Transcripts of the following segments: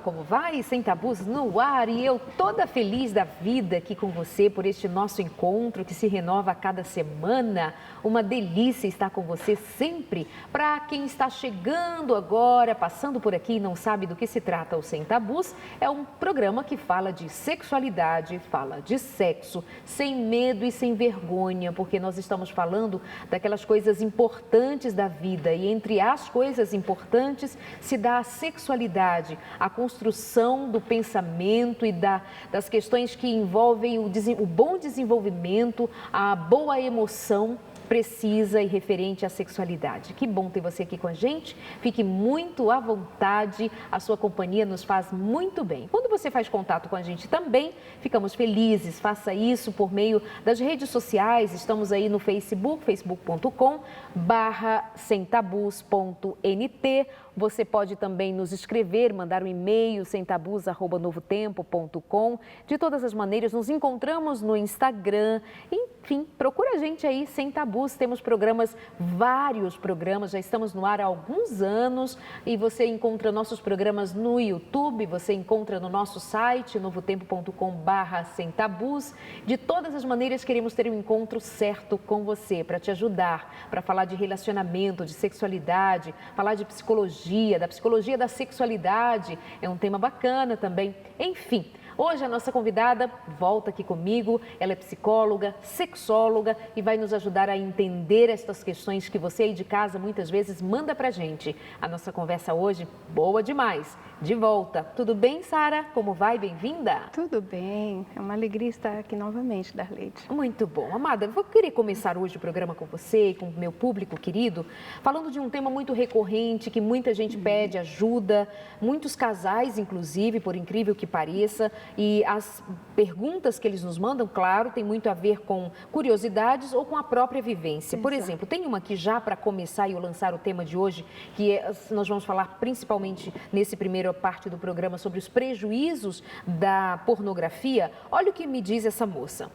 como vai? Sem Tabus no ar, e eu toda feliz da vida aqui com você por este nosso encontro que se renova a cada semana. Uma delícia estar com você sempre. Para quem está chegando agora, passando por aqui e não sabe do que se trata o Sem Tabus, é um programa que fala de sexualidade, fala de sexo, sem medo e sem vergonha, porque nós estamos falando daquelas coisas importantes da vida, e entre as coisas importantes se dá a sexualidade, a construção do pensamento e das questões que envolvem o bom desenvolvimento, a boa emoção precisa e referente à sexualidade. Que bom ter você aqui com a gente. Fique muito à vontade, a sua companhia nos faz muito bem. Quando você faz contato com a gente também, ficamos felizes. Faça isso por meio das redes sociais. Estamos aí no Facebook, facebook.com/semtabus.nt. Você pode também nos escrever, mandar um e-mail, semtabus@novotempo.com. De todas as maneiras, nos encontramos no Instagram. Enfim, procura a gente aí, Sem Tabus. Temos programas, vários programas, já estamos no ar há alguns anos. E você encontra nossos programas no YouTube, você encontra no nosso site, novotempo.com/semtabus. De todas as maneiras, queremos ter um encontro certo com você, para te ajudar, para falar de relacionamento, de sexualidade, falar de psicologia, da psicologia da sexualidade, é um tema bacana também. Enfim, hoje a nossa convidada volta aqui comigo, ela é psicóloga, sexóloga e vai nos ajudar a entender estas questões que você aí de casa muitas vezes manda pra gente. A nossa conversa hoje, boa demais. De volta. Tudo bem, Sara? Como vai? Bem-vinda? Tudo bem. É uma alegria estar aqui novamente, Darleide. Muito bom. Amada, eu vou querer começar hoje o programa com você e com o meu público querido, falando de um tema muito recorrente, que muita gente pede ajuda, muitos casais, inclusive, por incrível que pareça, e as perguntas que eles nos mandam, claro, tem muito a ver com curiosidades ou com a própria vivência. Por exemplo, tem uma aqui já para começar e eu lançar o tema de hoje, que nós vamos falar principalmente nesse primeiro parte do programa sobre os prejuízos da pornografia. Olha o que me diz essa moça.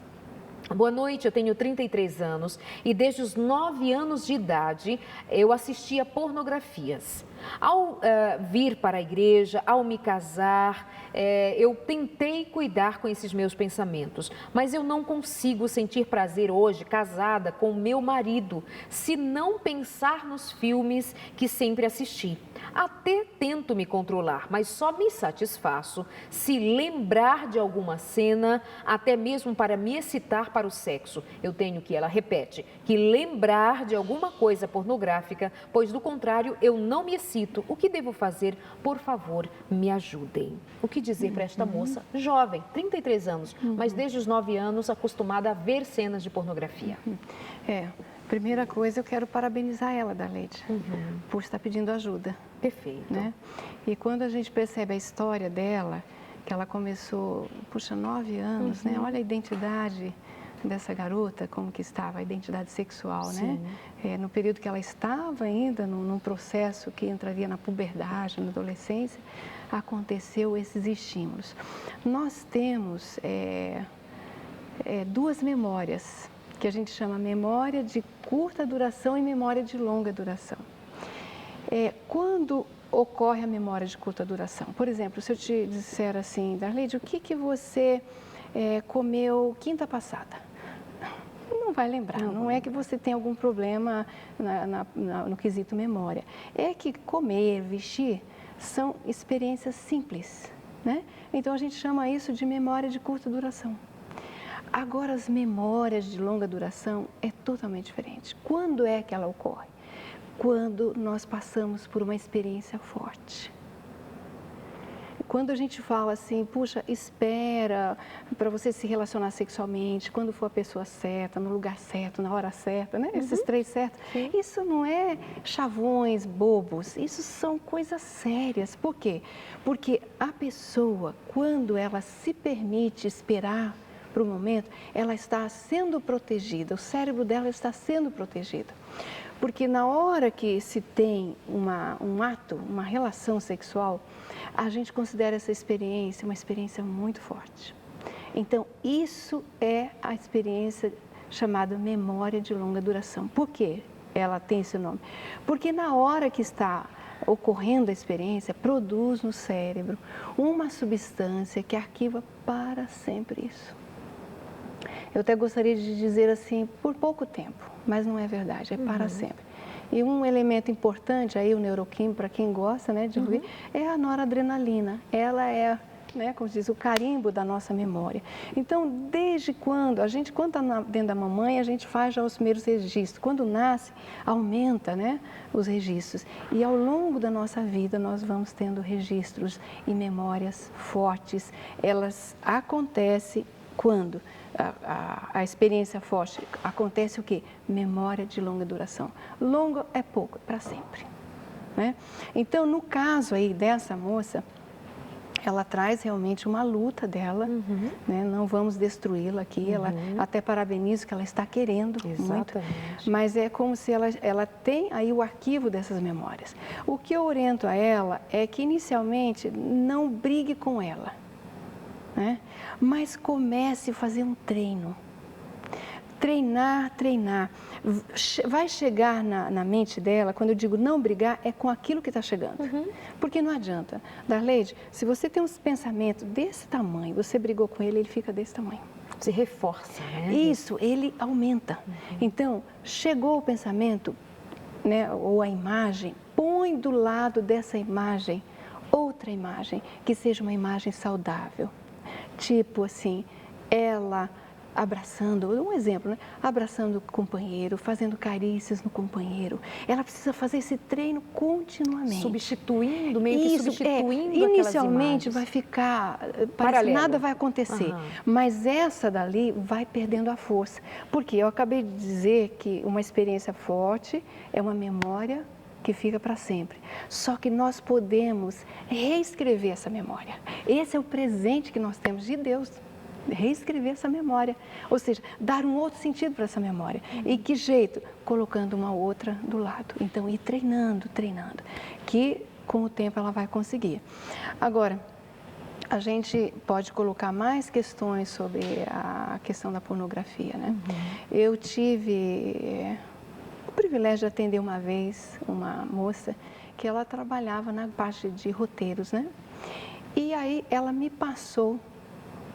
Boa noite, eu tenho 33 anos e desde os 9 anos de idade eu assistia pornografias. Ao vir para a igreja, ao me casar, eu tentei cuidar com esses meus pensamentos, mas eu não consigo sentir prazer hoje, casada com meu marido, se não pensar nos filmes que sempre assisti. Até tento me controlar, mas só me satisfaço se lembrar de alguma cena, até mesmo para me excitar para o sexo. Eu tenho que, ela repete, que lembrar de alguma coisa pornográfica, pois do contrário eu não me excito. O que devo fazer? Por favor, me ajudem. O que dizer para esta moça, jovem, 33 anos, mas desde os 9 anos acostumada a ver cenas de pornografia? Primeira coisa, eu quero parabenizar ela, Darleide, por estar pedindo ajuda. Perfeito. Né? E quando a gente percebe a história dela, que ela começou, 9 anos, né? Olha a identidade dessa garota, como que estava, a identidade sexual, né? No período que ela estava ainda, num processo que entraria na puberdade, na adolescência, aconteceu esses estímulos. Nós temos duas memórias, que a gente chama memória de curta duração e memória de longa duração. Quando ocorre a memória de curta duração? Por exemplo, se eu te disser assim, Darleide, o que você comeu quinta passada? Não vai lembrar, não é que você tem algum problema no quesito memória. É que comer, vestir, são experiências simples, né? Então a gente chama isso de memória de curta duração. Agora, as memórias de longa duração é totalmente diferente. Quando é que ela ocorre? Quando nós passamos por uma experiência forte. Quando a gente fala assim, puxa, espera para você se relacionar sexualmente, quando for a pessoa certa, no lugar certo, na hora certa, né? Esses 3 certos. Sim. Isso não é chavões bobos, isso são coisas sérias. Por quê? Porque a pessoa, quando ela se permite esperar para o momento, ela está sendo protegida, o cérebro dela está sendo protegido. Porque na hora que se tem um ato, uma relação sexual, a gente considera essa experiência uma experiência muito forte. Então, isso é a experiência chamada memória de longa duração. Por quê ela tem esse nome? Porque na hora que está ocorrendo a experiência, produz no cérebro uma substância que arquiva para sempre isso. Eu até gostaria de dizer assim, por pouco tempo, mas não é verdade, é para sempre. E um elemento importante aí, o neuroquímico, para quem gosta, né, de ouvir, é a noradrenalina. Ela é, né, como diz, o carimbo da nossa memória. Então, desde quando está dentro da mamãe, a gente faz já os primeiros registros. Quando nasce, aumenta, né, os registros. E ao longo da nossa vida, nós vamos tendo registros e memórias fortes. Elas acontecem quando a experiência forte acontece o quê? Memória de longa duração. Longo é pouco, é para sempre. Né? Então, no caso aí dessa moça, ela traz realmente uma luta dela, né? Não vamos destruí-la aqui, ela até parabenizo que ela está querendo muito, mas é como se ela tem aí o arquivo dessas memórias. O que eu oriento a ela é que inicialmente não brigue com ela, né? Mas comece a fazer um treino. Treinar. Vai chegar na mente dela, quando eu digo não brigar, é com aquilo que está chegando. Porque não adianta. Darleide, se você tem uns pensamentos desse tamanho, você brigou com ele, ele fica desse tamanho. Se reforça, né? Isso, ele aumenta. Então, chegou o pensamento, né, ou a imagem, põe do lado dessa imagem outra imagem, que seja uma imagem saudável. Tipo assim, ela abraçando, um exemplo, né? Abraçando o companheiro, fazendo carícias no companheiro. Ela precisa fazer esse treino continuamente. Substituindo, meio que substituindo inicialmente vai ficar, parece que nada vai acontecer. Mas essa dali vai perdendo a força. Porque eu acabei de dizer que uma experiência forte é uma memória que fica para sempre. Só que nós podemos reescrever essa memória. Esse é o presente que nós temos de Deus. Reescrever essa memória, ou seja, dar um outro sentido para essa memória. E que jeito? Colocando uma outra do lado. Então, ir treinando, que com o tempo ela vai conseguir. Agora, a gente pode colocar mais questões sobre a questão da pornografia, né? Eu tive o privilégio de atender uma vez uma moça que ela trabalhava na parte de roteiros, né? E aí ela me passou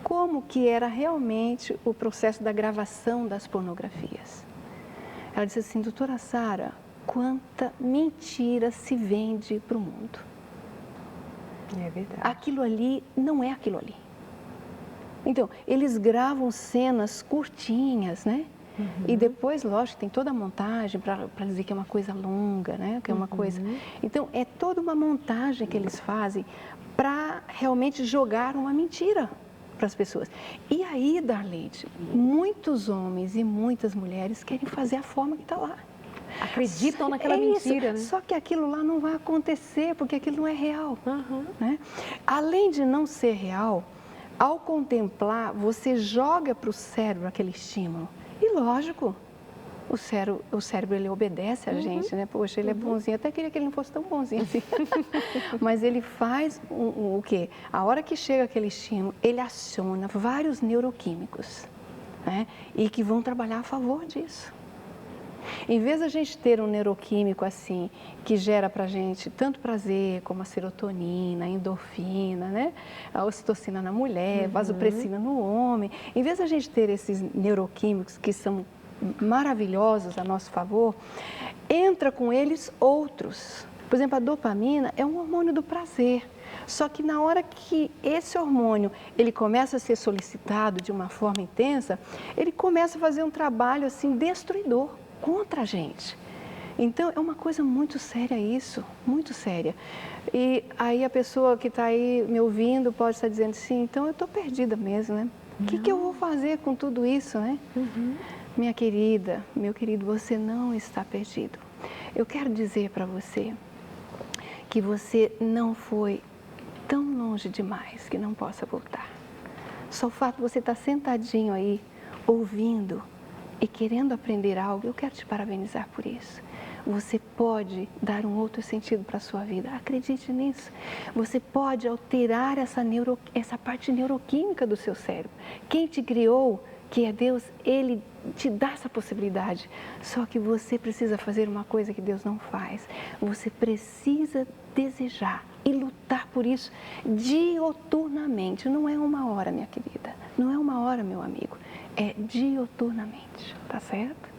como que era realmente o processo da gravação das pornografias. Ela disse assim, doutora Sara, quanta mentira se vende para o mundo. É verdade. Aquilo ali não é aquilo ali. Então, eles gravam cenas curtinhas, né? E depois, lógico, tem toda a montagem para dizer que é uma coisa longa, né? Que é uma coisa... Então, é toda uma montagem que eles fazem para realmente jogar uma mentira para as pessoas. E aí, Darleide, muitos homens e muitas mulheres querem fazer a forma que está lá. Acreditam naquela mentira, né? Só que aquilo lá não vai acontecer, porque aquilo não é real. Né? Além de não ser real, ao contemplar, você joga para o cérebro aquele estímulo. E lógico, o cérebro ele obedece a gente, né? Poxa, ele é bonzinho. Até queria que ele não fosse tão bonzinho assim. Mas ele faz o quê? A hora que chega aquele estímulo, ele aciona vários neuroquímicos, né? E que vão trabalhar a favor disso. Em vez da gente ter um neuroquímico assim, que gera pra gente tanto prazer como a serotonina, a endorfina, né? A ocitocina na mulher, vasopressina no homem. Em vez da gente ter esses neuroquímicos que são maravilhosos a nosso favor, entra com eles outros. Por exemplo, a dopamina é um hormônio do prazer. Só que na hora que esse hormônio ele começa a ser solicitado de uma forma intensa, ele começa a fazer um trabalho assim destruidor contra a gente. Então, é uma coisa muito séria isso, muito séria. E aí a pessoa que está aí me ouvindo pode estar dizendo assim, então eu estou perdida mesmo, né? O que eu vou fazer com tudo isso, né? Minha querida, meu querido, você não está perdido. Eu quero dizer para você que você não foi tão longe demais que não possa voltar. Só o fato de você estar sentadinho aí, ouvindo e querendo aprender algo, eu quero te parabenizar por isso. Você pode dar um outro sentido para a sua vida, acredite nisso. Você pode alterar essa parte neuroquímica do seu cérebro. Quem te criou que é Deus, Ele te dá essa possibilidade. Só que você precisa fazer uma coisa que Deus não faz. Você precisa desejar e lutar por isso dioturnamente. Não é uma hora, minha querida. Não é uma hora, meu amigo. É dioturnamente, tá certo?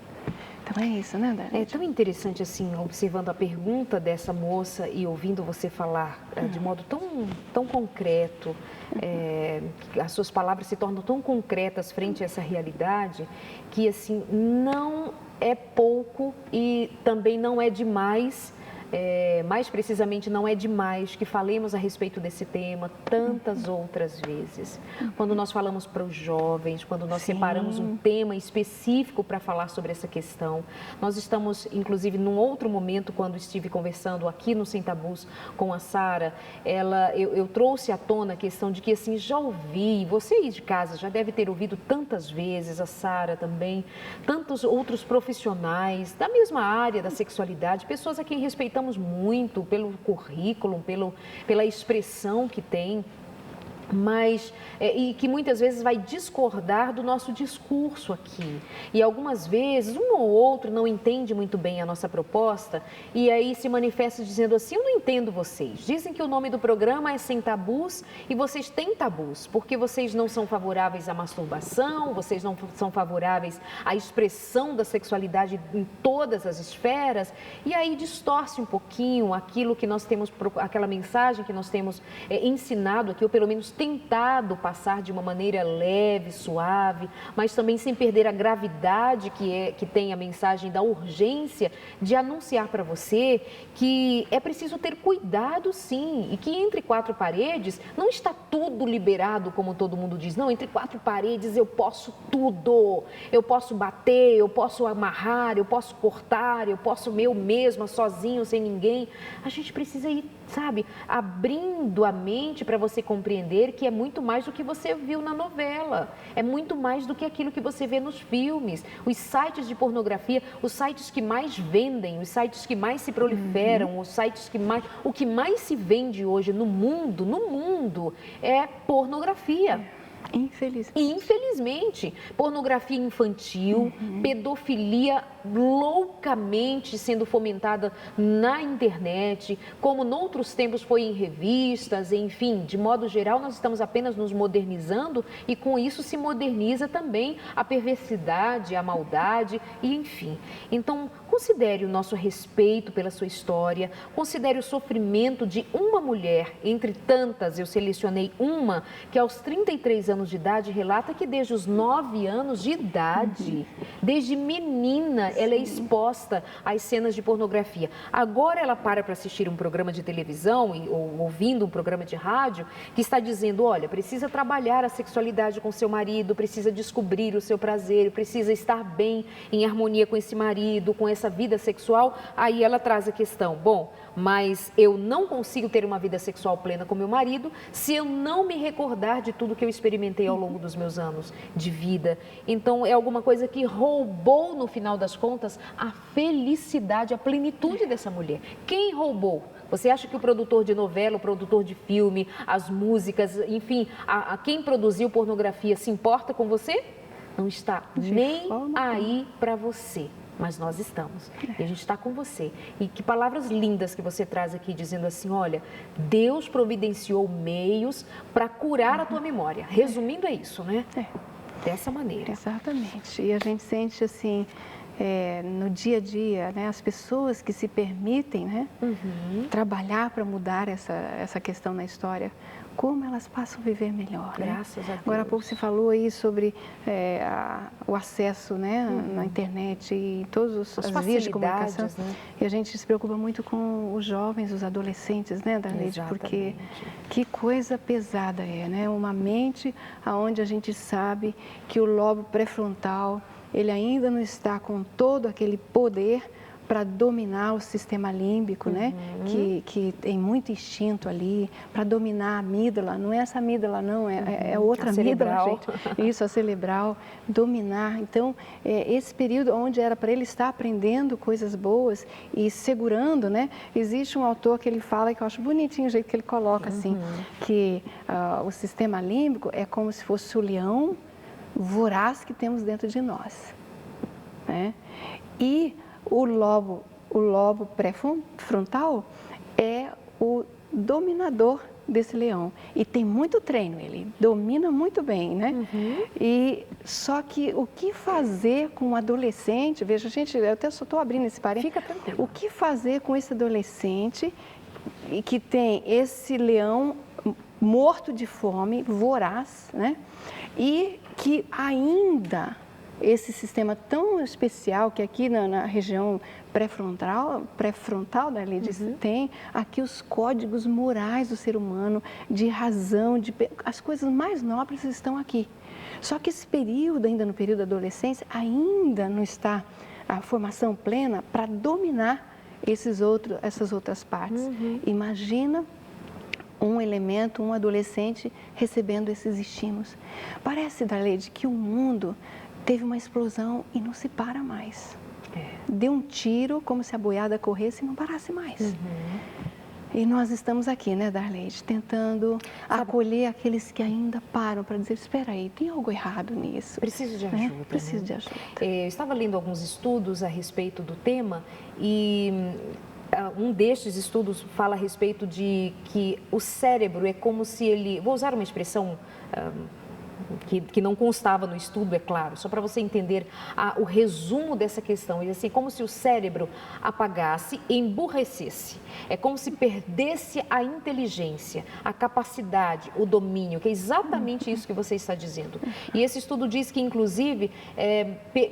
Então é isso, né, Darlene? É tão interessante, assim, observando a pergunta dessa moça e ouvindo você falar de modo tão concreto, as suas palavras se tornam tão concretas frente a essa realidade, que, assim, não é pouco e também não é demais. Mais precisamente, não é demais que falemos a respeito desse tema tantas outras vezes. Quando nós falamos para os jovens, quando nós separamos um tema específico para falar sobre essa questão, nós estamos, inclusive, num outro momento, quando estive conversando aqui no Sem Tabus com a Sara, eu trouxe à tona a questão de que, assim, já ouvi, você aí de casa já deve ter ouvido tantas vezes, a Sara também, tantos outros profissionais da mesma área da sexualidade, pessoas a quem respeitamos muito pelo currículo, pela expressão que tem, mas e que muitas vezes vai discordar do nosso discurso aqui. E algumas vezes um ou outro não entende muito bem a nossa proposta e aí se manifesta dizendo assim: eu não entendo vocês. Dizem que o nome do programa é Sem Tabus e vocês têm tabus, porque vocês não são favoráveis à masturbação, vocês não são favoráveis à expressão da sexualidade em todas as esferas, e aí distorce um pouquinho aquilo que nós temos, aquela mensagem que nós temos ensinado aqui, ou pelo menos tentado passar de uma maneira leve, suave, mas também sem perder a gravidade que tem a mensagem da urgência de anunciar para você que é preciso ter cuidado, sim, e que entre quatro paredes não está tudo liberado, como todo mundo diz. Não, entre quatro paredes eu posso tudo, eu posso bater, eu posso amarrar, eu posso cortar, eu posso eu mesma, sozinho, sem ninguém. A gente precisa ir, sabe, abrindo a mente para você compreender que é muito mais do que você viu na novela, é muito mais do que aquilo que você vê nos filmes. Os sites de pornografia, os sites que mais vendem, os sites que mais se proliferam, os sites que mais... O que mais se vende hoje no mundo é pornografia. Infelizmente, pornografia infantil, pedofilia loucamente sendo fomentada na internet, como noutros tempos foi em revistas, enfim, de modo geral nós estamos apenas nos modernizando e com isso se moderniza também a perversidade, a maldade e enfim. Então, considere o nosso respeito pela sua história, considere o sofrimento de uma mulher, entre tantas, eu selecionei uma, que aos 33 anos de idade relata que desde os 9 anos de idade, desde menina, ela é exposta às cenas de pornografia. Agora ela para assistir um programa de televisão ou ouvindo um programa de rádio que está dizendo, olha, precisa trabalhar a sexualidade com seu marido, precisa descobrir o seu prazer, precisa estar bem, em harmonia com esse marido, com essa vida sexual. Aí ela traz a questão, bom, mas eu não consigo ter uma vida sexual plena com meu marido se eu não me recordar de tudo que eu experimentei ao longo dos meus anos de vida. Então, é alguma coisa que roubou, no final das contas, a felicidade, a plenitude dessa mulher. Quem roubou? Você acha que o produtor de novela, o produtor de filme, as músicas, enfim, a quem produziu pornografia se importa com você? Não está nem aí para você. Mas nós estamos, e a gente está com você. E que palavras lindas que você traz aqui, dizendo assim, olha, Deus providenciou meios para curar a tua memória. Resumindo, é isso, né? Dessa maneira. Exatamente. E a gente sente assim, no dia a dia, né, as pessoas que se permitem, né, trabalhar para mudar essa questão na história, como elas passam a viver melhor. Graças a Deus. Agora há pouco você falou aí sobre o acesso, né, na internet e todas as vias de comunicação. Né? E a gente se preocupa muito com os jovens, os adolescentes, né, Darlene? Porque que coisa pesada é, né? Uma mente onde a gente sabe que o lobo pré-frontal, ele ainda não está com todo aquele poder para dominar o sistema límbico, né? Que tem muito instinto ali, para dominar a amígdala. Não é essa amígdala, não, é outra amígdala, gente. Isso, a cerebral, dominar. Então, esse período onde era para ele estar aprendendo coisas boas e segurando, né? Existe um autor que ele fala, que eu acho bonitinho o jeito que ele coloca, assim, que o sistema límbico é como se fosse o leão voraz que temos dentro de nós, né? E o lobo pré-frontal é o dominador desse leão. E tem muito treino, ele domina muito bem, né? E só que o que fazer com um adolescente, veja, gente, eu até só estou abrindo esse parênteses. Fica tranquilo. O que fazer com esse adolescente que tem esse leão morto de fome, voraz, né? E que ainda esse sistema tão especial que aqui na região pré-frontal da Lídia tem aqui os códigos morais do ser humano, de razão, as coisas mais nobres estão aqui. Só que esse período, ainda no período da adolescência, ainda não está a formação plena para dominar essas outras partes. Imagina um elemento, um adolescente recebendo esses estímulos. Parece, Darleide, que o mundo teve uma explosão e não se para mais. Deu um tiro, como se a boiada corresse e não parasse mais. E nós estamos aqui, né, Darleide, tentando acolher aqueles que ainda param para dizer, espera aí, tem algo errado nisso. Preciso de ajuda. Preciso de ajuda. Eu estava lendo alguns estudos a respeito do tema e um destes estudos fala a respeito de que o cérebro é como se ele... Vou usar uma expressão que não constava no estudo, é claro, só para você entender o resumo dessa questão. Ele assim, como se o cérebro apagasse e emburrecesse. É como se perdesse a inteligência, a capacidade, o domínio, que é exatamente isso que você está dizendo. E esse estudo diz que, inclusive,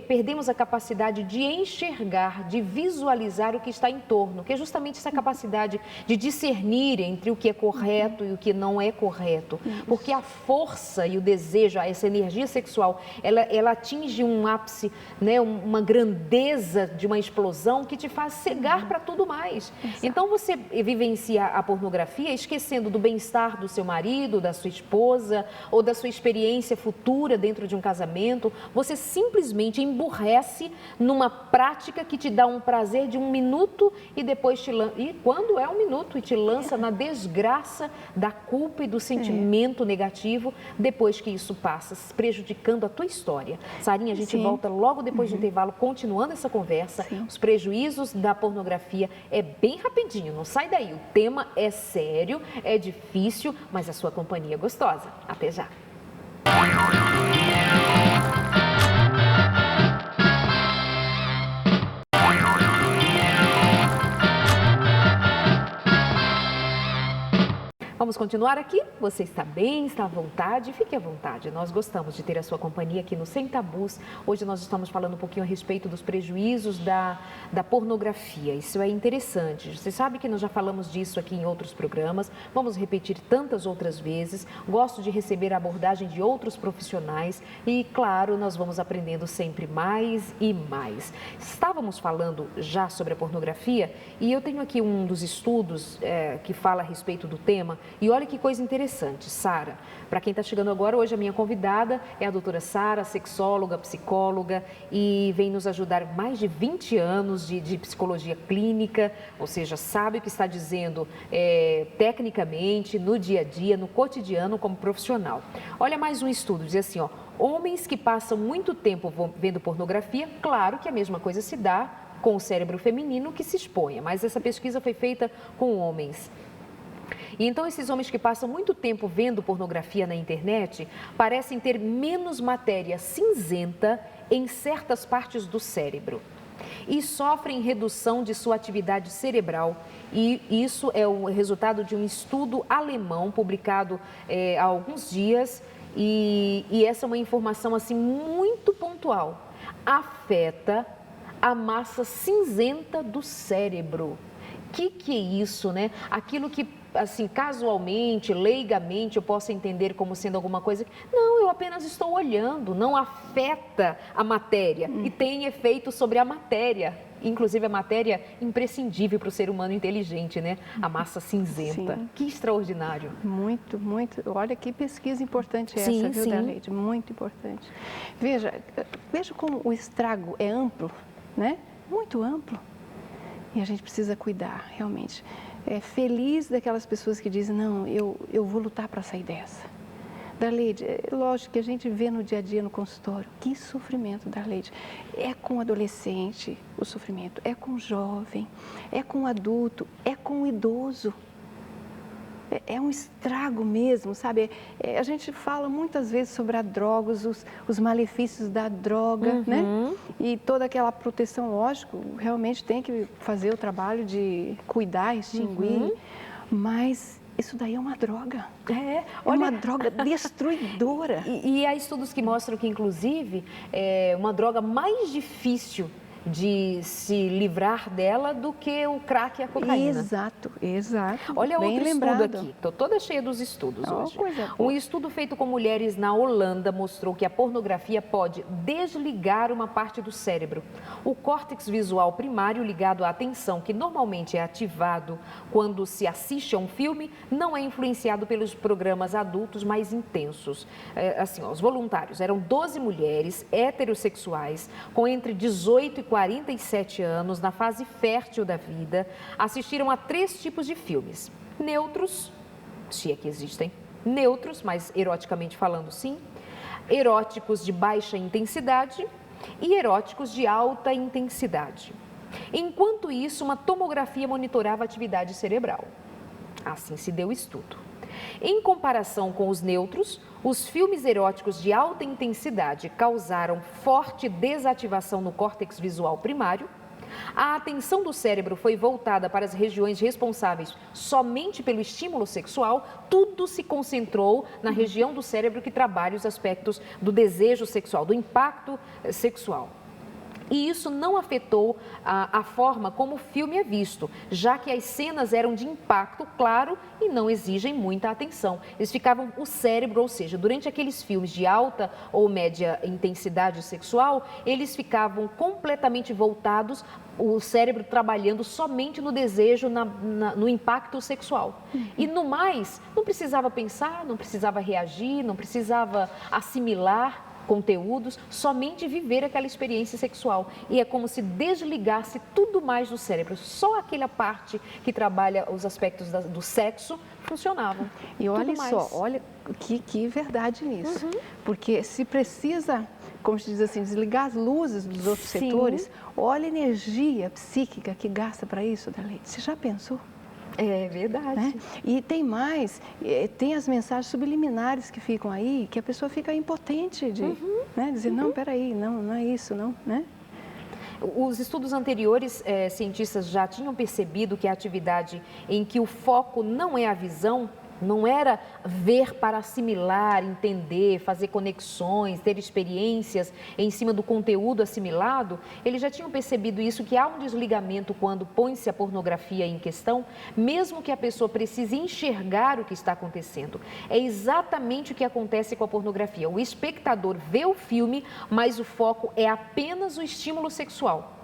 perdemos a capacidade de enxergar, de visualizar o que está em torno, que é justamente essa capacidade de discernir entre o que é correto e o que não é correto. Porque a força e o desejo, essa energia sexual, ela atinge um ápice, né, uma grandeza de uma explosão que te faz cegar para tudo mais. Exato. Então você vivencia a pornografia esquecendo do bem-estar do seu marido, da sua esposa ou da sua experiência futura dentro de um casamento. Você simplesmente emburrece numa prática que te dá um prazer de 1 minuto e depois e quando é 1 minuto e te lança na desgraça da culpa e do sentimento negativo depois que isso passa, prejudicando a tua história. Sarinha, a gente volta logo depois do intervalo, continuando essa conversa. Os prejuízos da pornografia é bem rapidinho, não sai daí. O tema é sério, é difícil, mas a sua companhia é gostosa. Até já. Vamos continuar aqui? Você está bem, está à vontade? Fique à vontade. Nós gostamos de ter a sua companhia aqui no Sem Tabus. Hoje nós estamos falando um pouquinho a respeito dos prejuízos da pornografia. Isso é interessante. Você sabe que nós já falamos disso aqui em outros programas. Vamos repetir tantas outras vezes. Gosto de receber a abordagem de outros profissionais e, claro, nós vamos aprendendo sempre mais e mais. Estávamos falando já sobre a pornografia e eu tenho aqui um dos estudos que fala a respeito do tema. E olha que coisa interessante, Sara. Para quem está chegando agora, hoje a minha convidada é a doutora Sara, sexóloga, psicóloga e vem nos ajudar mais de 20 anos de psicologia clínica, ou seja, sabe o que está dizendo tecnicamente, no dia a dia, no cotidiano como profissional. Olha mais um estudo, diz assim, homens que passam muito tempo vendo pornografia, claro que a mesma coisa se dá com o cérebro feminino que se exponha, mas essa pesquisa foi feita com homens. E então esses homens que passam muito tempo vendo pornografia na internet parecem ter menos matéria cinzenta em certas partes do cérebro e sofrem redução de sua atividade cerebral. E isso é o resultado de um estudo alemão publicado há alguns dias e essa é uma informação assim muito pontual. Afeta a massa cinzenta do cérebro. Que é isso, né? Aquilo que, assim, casualmente, leigamente, eu posso entender como sendo alguma coisa... Não, eu apenas estou olhando, não afeta a matéria e tem efeito sobre a matéria. Inclusive, a matéria imprescindível para o ser humano inteligente, né? A massa cinzenta. Sim. Que extraordinário. Muito, muito. Olha que pesquisa importante essa, viu, Darleide? Muito importante. Veja como o estrago é amplo, né? Muito amplo. E a gente precisa cuidar, realmente. É feliz daquelas pessoas que dizem, não, eu vou lutar para sair dessa. Darleide, é lógico que a gente vê no dia a dia no consultório, que sofrimento, Darleide. É com o adolescente o sofrimento, é com o jovem, é com o adulto, é com o idoso. É um estrago mesmo, sabe? A gente fala muitas vezes sobre a droga, os malefícios da droga, né? E toda aquela proteção, lógico, realmente tem que fazer o trabalho de cuidar, extinguir, mas isso daí é uma droga. É uma droga destruidora. E há estudos que mostram que, inclusive, é uma droga mais difícil de se livrar dela do que o crack e a cocaína. Exato. Olha bem outro lembrado. estudo aqui, estou toda cheia dos estudos hoje. Coisa boa. Um estudo feito com mulheres na Holanda mostrou que a pornografia pode desligar uma parte do cérebro. O córtex visual primário ligado à atenção, que normalmente é ativado quando se assiste a um filme, não é influenciado pelos programas adultos mais intensos. Os voluntários eram 12 mulheres heterossexuais com entre 18 e 47 anos, na fase fértil da vida, assistiram a 3 tipos de filmes. Neutros, se é que existem, neutros, mas eroticamente falando sim, eróticos de baixa intensidade e eróticos de alta intensidade. Enquanto isso, uma tomografia monitorava a atividade cerebral. Assim se deu o estudo. Em comparação com os neutros, os filmes eróticos de alta intensidade causaram forte desativação no córtex visual primário. A atenção do cérebro foi voltada para as regiões responsáveis somente pelo estímulo sexual. Tudo se concentrou na região do cérebro que trabalha os aspectos do desejo sexual, do impacto sexual. E isso não afetou a forma como o filme é visto, já que as cenas eram de impacto claro e não exigem muita atenção. Eles ficavam, o cérebro, ou seja, durante aqueles filmes de alta ou média intensidade sexual, eles ficavam completamente voltados, o cérebro trabalhando somente no desejo, no impacto sexual. E no mais, não precisava pensar, não precisava reagir, não precisava assimilar conteúdos, somente viver aquela experiência sexual. E é como se desligasse tudo mais do cérebro. Só aquela parte que trabalha os aspectos do sexo funcionava. E olha só, olha que verdade nisso. Porque se precisa, como se diz assim, desligar as luzes dos outros setores, olha a energia psíquica que gasta para isso, Darleide. Você já pensou? É verdade. Né? E tem mais, tem as mensagens subliminares que ficam aí, que a pessoa fica impotente de dizer, não, peraí, não é isso, não, né? Os estudos anteriores, cientistas já tinham percebido que a atividade em que o foco não é a visão, não era ver para assimilar, entender, fazer conexões, ter experiências em cima do conteúdo assimilado, eles já tinham percebido isso, que há um desligamento quando põe-se a pornografia em questão, mesmo que a pessoa precise enxergar o que está acontecendo. É exatamente o que acontece com a pornografia. O espectador vê o filme, mas o foco é apenas o estímulo sexual.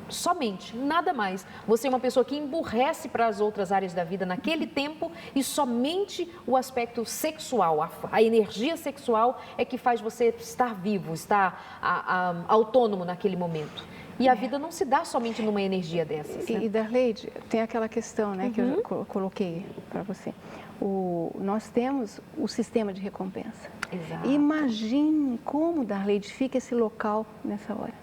Somente, nada mais. Você é uma pessoa que emburrece para as outras áreas da vida naquele tempo e somente o aspecto sexual, a energia sexual é que faz você estar vivo, estar autônomo naquele momento. E a vida não se dá somente numa energia dessas. Né? E Darleide, tem aquela questão, né, que eu coloquei para você. Nós temos o sistema de recompensa. Exato. Imagine como, Darleide, fica esse local nessa hora.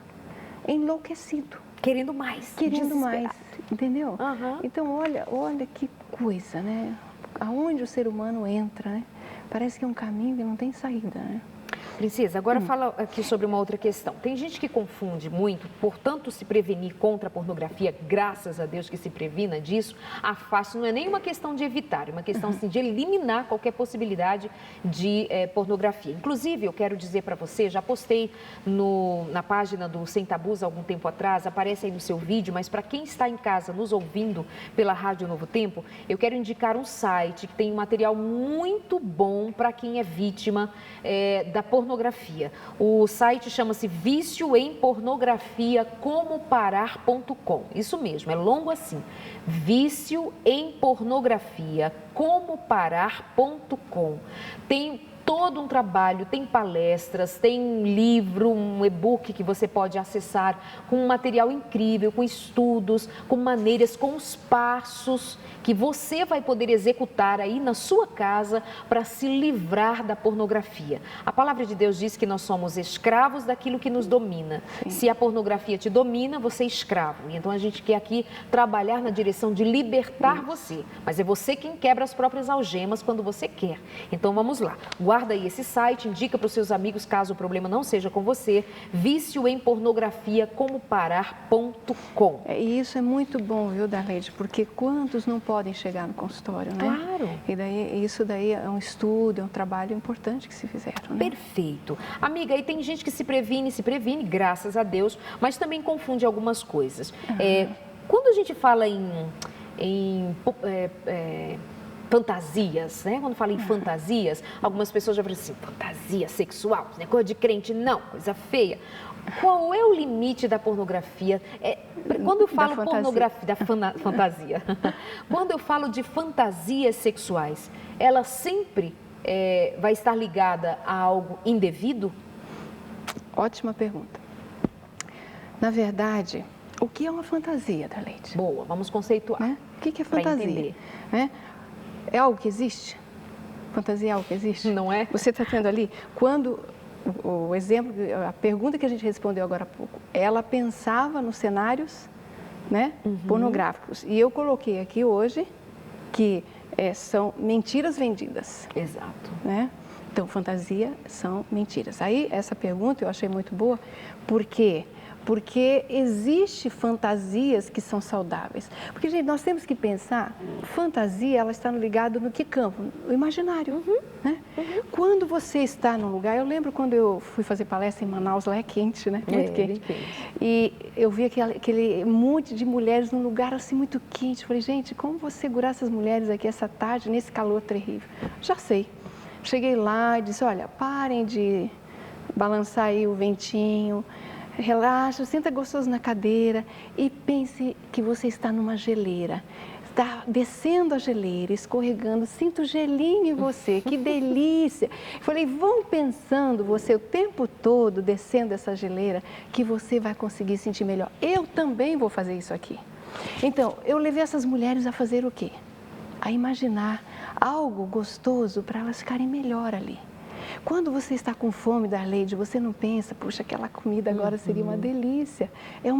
Enlouquecido. Querendo mais. Querendo mais, entendeu? Então, olha que coisa, né? Aonde o ser humano entra, né? Parece que é um caminho que não tem saída, né? Princesa, agora fala aqui sobre uma outra questão. Tem gente que confunde muito, portanto, se prevenir contra a pornografia, graças a Deus que se previna disso, não é nem uma questão de evitar, é uma questão assim, de eliminar qualquer possibilidade de pornografia. Inclusive, eu quero dizer para você, já postei na página do Sem Tabus há algum tempo atrás, aparece aí no seu vídeo, mas para quem está em casa nos ouvindo pela Rádio Novo Tempo, eu quero indicar um site que tem um material muito bom para quem é vítima da pornografia. O site chama-se Vício em Pornografia Como Parar.com. Isso mesmo, é longo assim. Vício em Pornografia Como Parar.com. Tem todo um trabalho, tem palestras, tem livro, um e-book que você pode acessar com um material incrível, com estudos, com maneiras, com os passos que você vai poder executar aí na sua casa para se livrar da pornografia. A palavra de Deus diz que nós somos escravos daquilo que nos domina. Sim. Se a pornografia te domina, você é escravo. Então a gente quer aqui trabalhar na direção de libertar você. Mas é você quem quebra as próprias algemas quando você quer. Então vamos lá. Guarda aí esse site, indica para os seus amigos caso o problema não seja com você. Vício em pornografia, como parar.com. E isso é muito bom, viu, Darleide? Porque quantos não podem chegar no consultório, né? Claro. E daí, isso daí é um estudo, é um trabalho importante que se fizeram, né? Perfeito. Amiga, e tem gente que se previne, graças a Deus, mas também confunde algumas coisas. Quando a gente fala em fantasias, né? Quando fala em fantasias, algumas pessoas já falam assim, fantasia sexual, né? Coisa de crente, não, coisa feia. Qual é o limite da pornografia? Quando eu falo pornografia, fantasia. Quando eu falo de fantasias sexuais, ela sempre vai estar ligada a algo indevido? Ótima pergunta. Na verdade, o que é uma fantasia, Darleide? Boa, vamos conceituar. Né? O que é fantasia? Né? É algo que existe? Fantasia é algo que existe? Não é? Você está tendo ali, quando o exemplo, a pergunta que a gente respondeu agora há pouco, ela pensava nos cenários, né, pornográficos. E eu coloquei aqui hoje que são mentiras vendidas. Exato. Né? Então, fantasia são mentiras. Aí, essa pergunta eu achei muito boa, por quê? Porque existe fantasias que são saudáveis. Porque, gente, nós temos que pensar, fantasia, ela está ligada no que campo? O imaginário, né? Quando você está num lugar, eu lembro quando eu fui fazer palestra em Manaus, lá é quente, né? Muito quente. E eu vi aquele monte de mulheres num lugar assim muito quente. Eu falei, gente, como vou segurar essas mulheres aqui essa tarde, nesse calor terrível? Já sei. Cheguei lá e disse, olha, parem de balançar aí o ventinho, relaxa, senta gostoso na cadeira e pense que você está numa geleira. Está descendo a geleira, escorregando, sinto gelinho em você, que delícia. Falei, vão pensando você o tempo todo descendo essa geleira que você vai conseguir sentir melhor. Eu também vou fazer isso aqui. Então, eu levei essas mulheres a fazer o quê? A imaginar algo gostoso para elas ficarem melhor ali. Quando você está com fome, Darleide, você não pensa, puxa, aquela comida agora seria uma delícia. É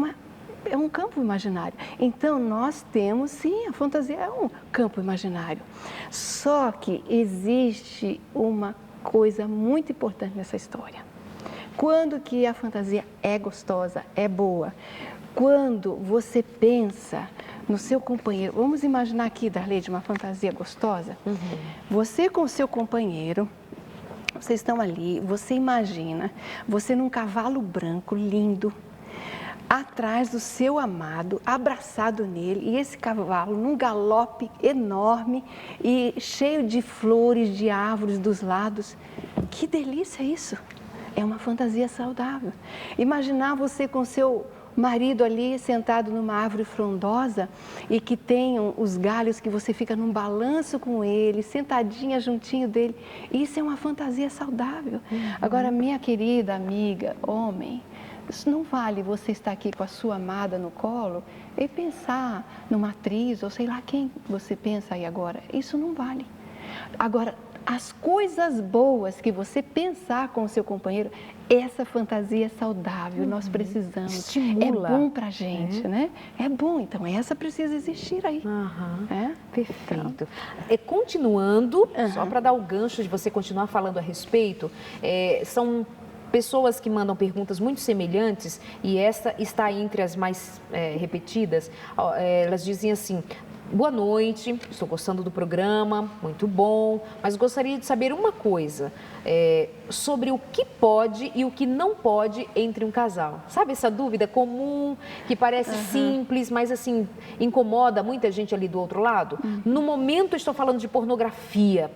um campo imaginário. Então, nós temos, sim, a fantasia é um campo imaginário. Só que existe uma coisa muito importante nessa história. Quando que a fantasia é gostosa, é boa? Quando você pensa no seu companheiro, vamos imaginar aqui, Darleide, uma fantasia gostosa? Você com o seu companheiro, vocês estão ali, você imagina, você num cavalo branco lindo, atrás do seu amado, abraçado nele, e esse cavalo num galope enorme e cheio de flores, de árvores dos lados. Que delícia isso! É uma fantasia saudável. Imaginar você com seu marido ali sentado numa árvore frondosa e que tenham os galhos que você fica num balanço com ele, sentadinha juntinho dele. Isso é uma fantasia saudável. Agora, minha querida amiga, homem, isso não vale você estar aqui com a sua amada no colo e pensar numa atriz ou sei lá quem você pensa aí agora. Isso não vale. Agora, as coisas boas que você pensar com o seu companheiro, essa fantasia é saudável, nós precisamos. Estimula. É bom pra gente, né? É bom, então essa precisa existir aí. Perfeito. Continuando, só para dar o gancho de você continuar falando a respeito, são pessoas que mandam perguntas muito semelhantes e essa está entre as mais repetidas. Elas dizem assim: boa noite, estou gostando do programa, muito bom, mas gostaria de saber uma coisa. sobre o que pode e o que não pode entre um casal. Sabe essa dúvida comum, que parece simples, mas assim, incomoda muita gente ali do outro lado? No momento eu estou falando de pornografia,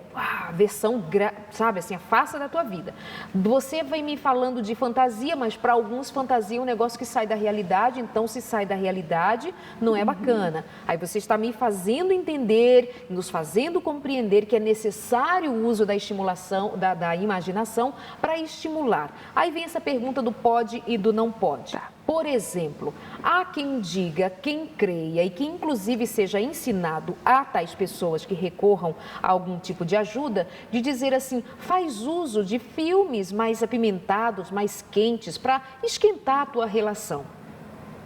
versão, sabe assim, a farsa da tua vida. Você vem me falando de fantasia, mas para alguns fantasia é um negócio que sai da realidade, então se sai da realidade não é bacana. Aí você está me fazendo entender, nos fazendo compreender que é necessário o uso da estimulação, da imaginação para estimular. Aí vem essa pergunta do pode e do não pode. Por exemplo, há quem diga, quem creia e que inclusive seja ensinado a tais pessoas que recorram a algum tipo de ajuda, de dizer assim, faz uso de filmes mais apimentados, mais quentes, para esquentar a tua relação.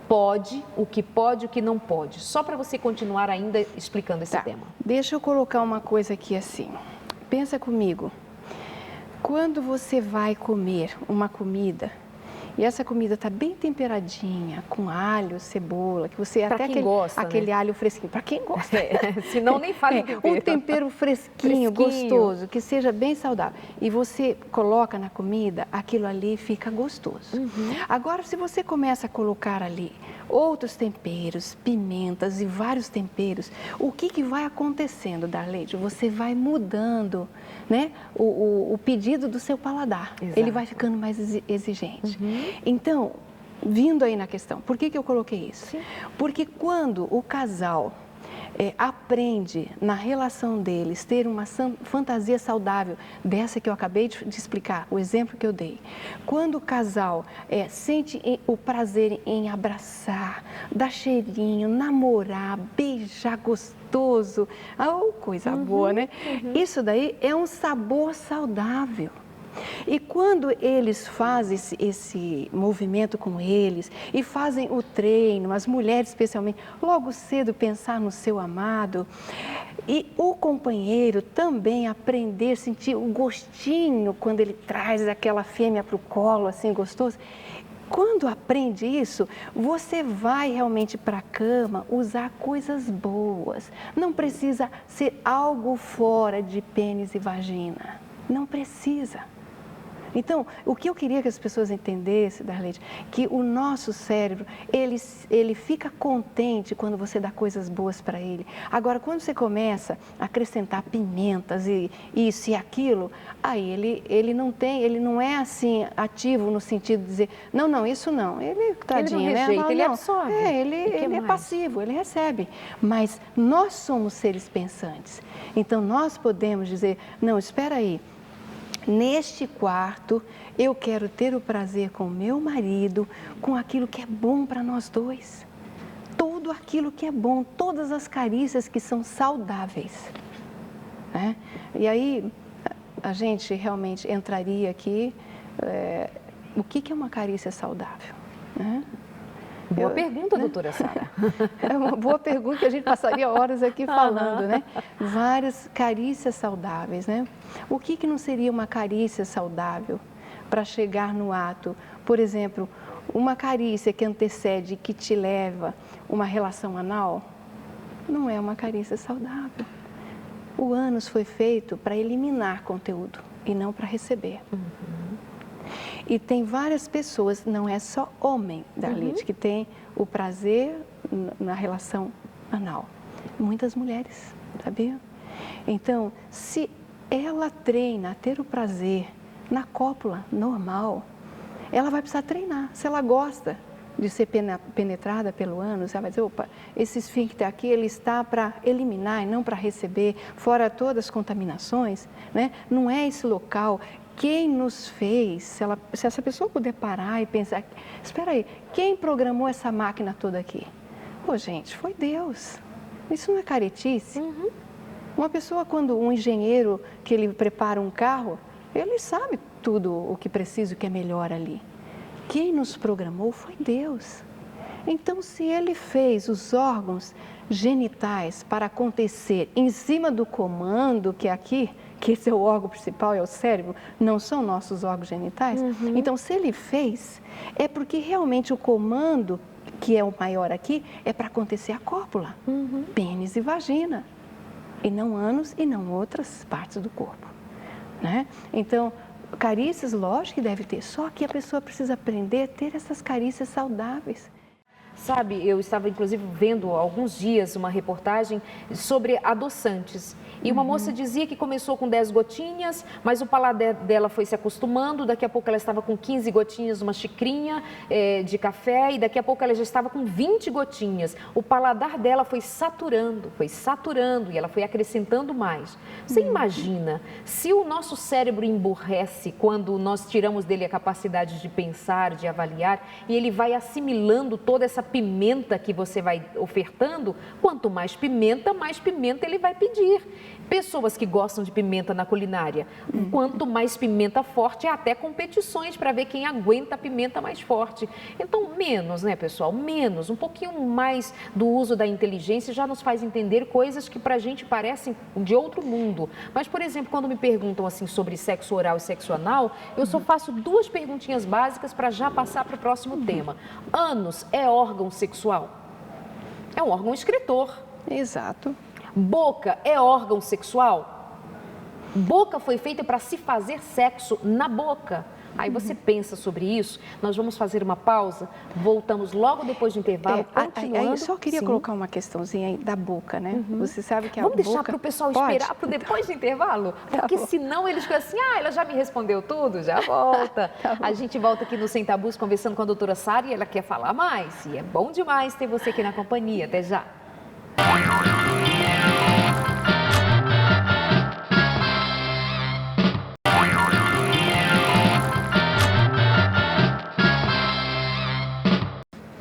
Pode, o que não pode. Só para você continuar ainda explicando esse tema. Deixa eu colocar uma coisa aqui assim. Pensa comigo. Quando você vai comer uma comida e essa comida está bem temperadinha, com alho, cebola, que você pra até aquele alho fresquinho, para quem gosta. Senão nem fale tempero. Um tempero fresquinho, gostoso, que seja bem saudável. E você coloca na comida, aquilo ali fica gostoso. Agora, se você começa a colocar ali outros temperos, pimentas e vários temperos, o que vai acontecendo, Darleide? Você vai mudando, né, o pedido do seu paladar. Exato. Ele vai ficando mais exigente. Então, vindo aí na questão, por que eu coloquei isso? Sim. Porque quando o casal aprende na relação deles ter uma fantasia saudável, dessa que eu acabei de explicar, o exemplo que eu dei. Quando o casal sente o prazer em abraçar, dar cheirinho, namorar, beijar gostoso, coisa boa, né? Isso daí é um sabor saudável. E quando eles fazem esse movimento com eles e fazem o treino, as mulheres especialmente, logo cedo pensar no seu amado, e o companheiro também aprender a sentir o gostinho quando ele traz aquela fêmea para o colo, assim, gostoso. Quando aprende isso, você vai realmente para a cama usar coisas boas. Não precisa ser algo fora de pênis e vagina. Não precisa. Então, o que eu queria que as pessoas entendessem, Darleide, que o nosso cérebro, ele fica contente quando você dá coisas boas para ele. Agora, quando você começa a acrescentar pimentas e isso e aquilo, aí ele não é assim ativo no sentido de dizer, não, isso não. Ele, tadinho, ele não rejeita, né? ele absorve. Ele é passivo, ele recebe. Mas nós somos seres pensantes. Então, nós podemos dizer, não, espera aí. Neste quarto, eu quero ter o prazer com o meu marido, com aquilo que é bom para nós dois. Tudo aquilo que é bom, todas as carícias que são saudáveis. Né? E aí, a gente realmente entraria aqui, o que é uma carícia saudável? Né? Boa pergunta, doutora Sara. É uma boa pergunta que a gente passaria horas aqui falando, né? Várias carícias saudáveis, né? O que não seria uma carícia saudável para chegar no ato? Por exemplo, uma carícia que antecede, que te leva uma relação anal, não é uma carícia saudável. O ânus foi feito para eliminar conteúdo e não para receber. E tem várias pessoas, não é só homem, Darleide, que tem o prazer na relação anal. Muitas mulheres, sabia? Então, se ela treina a ter o prazer na cópula normal, ela vai precisar treinar. Se ela gosta de ser penetrada pelo ânus, ela vai dizer, opa, esse esfíncter aqui, ele está para eliminar e não para receber, fora todas as contaminações, né? Não é esse local. Quem nos fez, se essa pessoa puder parar e pensar, espera aí, quem programou essa máquina toda aqui? Pô, gente, foi Deus. Isso não é caretice? Uma pessoa, quando um engenheiro, que ele prepara um carro, ele sabe tudo o que precisa, o que é melhor ali. Quem nos programou foi Deus. Então, se ele fez os órgãos genitais para acontecer em cima do comando, que é aqui, que esse é o órgão principal, é o cérebro, não são nossos órgãos genitais. Então, se ele fez, é porque realmente o comando, que é o maior aqui, é para acontecer a cópula, pênis e vagina, e não ânus e não outras partes do corpo. Né? Então, carícias, lógico que deve ter, só que a pessoa precisa aprender a ter essas carícias saudáveis. Sabe, eu estava inclusive vendo há alguns dias uma reportagem sobre adoçantes. E uma moça dizia que começou com 10 gotinhas, mas o paladar dela foi se acostumando, daqui a pouco ela estava com 15 gotinhas, uma xicrinha de café, e daqui a pouco ela já estava com 20 gotinhas. O paladar dela foi saturando, e ela foi acrescentando mais. Você imagina, se o nosso cérebro emburrece quando nós tiramos dele a capacidade de pensar, de avaliar, e ele vai assimilando toda essa pimenta que você vai ofertando, quanto mais pimenta ele vai pedir. Pessoas que gostam de pimenta na culinária, quanto mais pimenta forte, há até competições para ver quem aguenta a pimenta mais forte. Então, menos, né, pessoal? Menos, um pouquinho mais do uso da inteligência já nos faz entender coisas que para a gente parecem de outro mundo. Mas, por exemplo, quando me perguntam assim sobre sexo oral e sexo anal, eu só faço 2 perguntinhas básicas para já passar para o próximo tema. Ânus é órgão sexual? É um órgão excretor. Exato. Boca é órgão sexual? Boca foi feita para se fazer sexo na boca. Aí você pensa sobre isso, nós vamos fazer uma pausa, voltamos logo depois do intervalo, continuando. Eu só queria colocar uma questãozinha aí da boca, né? Você sabe que a boca... Vamos deixar para o pessoal esperar para depois do intervalo? Porque senão eles ficam assim, ela já me respondeu tudo, já volta. A gente volta aqui no Sem Tabus conversando com a doutora Sara e ela quer falar mais. E é bom demais ter você aqui na companhia. Até já.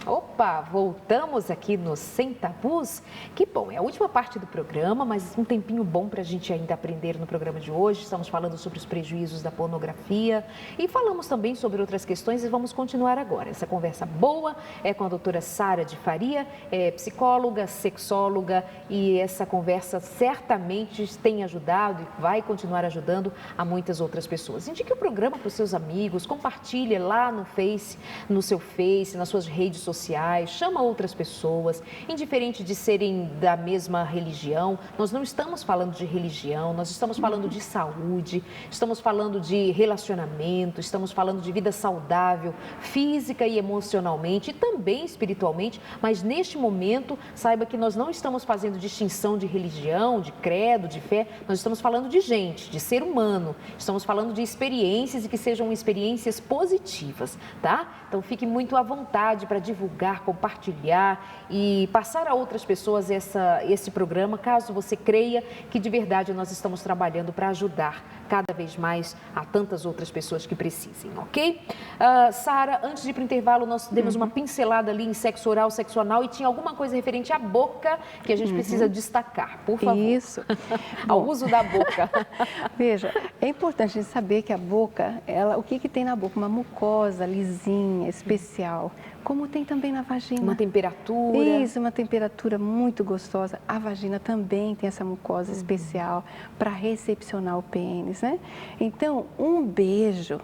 Opa, voltamos aqui no Sem Tabus. Que bom, é a última parte do programa, mas um tempinho bom para a gente ainda aprender no programa de hoje. Estamos falando sobre os prejuízos da pornografia e falamos também sobre outras questões e vamos continuar agora. Essa conversa boa é com a doutora Sara de Faria, psicóloga, sexóloga, e essa conversa certamente tem ajudado e vai continuar ajudando a muitas outras pessoas. Indique o programa para os seus amigos, compartilhe lá no Face, no seu Face, nas suas redes sociais, chama outras pessoas, indiferente de serem da mesma religião. Nós não estamos falando de religião, nós estamos falando de saúde, estamos falando de relacionamento, estamos falando de vida saudável, física e emocionalmente e também espiritualmente, mas neste momento, saiba que nós não estamos fazendo distinção de religião, de credo, de fé, nós estamos falando de gente, de ser humano, estamos falando de experiências e que sejam experiências positivas, tá? Então fique muito à vontade para divulgar, compartilhar e passar a outras pessoas esse programa, caso você creia que de verdade nós estamos trabalhando para ajudar cada vez mais a tantas outras pessoas que precisem, ok? Sara, antes de ir para o intervalo, nós demos uma pincelada ali em sexo oral, sexo anal e tinha alguma coisa referente à boca que a gente precisa destacar, por favor. Isso. Ao uso da boca. Veja, é importante a gente saber que a boca, o que tem na boca? Uma mucosa lisinha, especial, como tem também na vagina. Uma temperatura. Isso, uma temperatura muito gostosa. A vagina também tem essa mucosa especial para recepcionar o pênis, né? Então, um beijo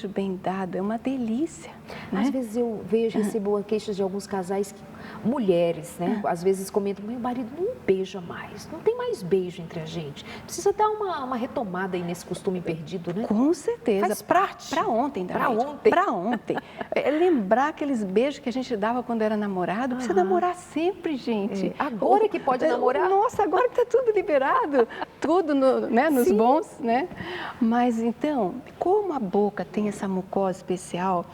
bem dado é uma delícia. Né? Às vezes eu recebo queixas de alguns casais, mulheres, né? Às vezes comentam, meu marido não beija mais, não tem mais beijo entre a gente. Precisa dar uma retomada aí nesse costume perdido, né? Com certeza. Faz parte. Para ontem, Para ontem. Para ontem. Lembrar aqueles beijos que a gente dava quando era namorado. Precisa namorar sempre, gente. Agora que pode namorar. Nossa, agora que está tudo liberado. Tudo nos bons, né? Mas então, como a boca tem essa mucosa especial,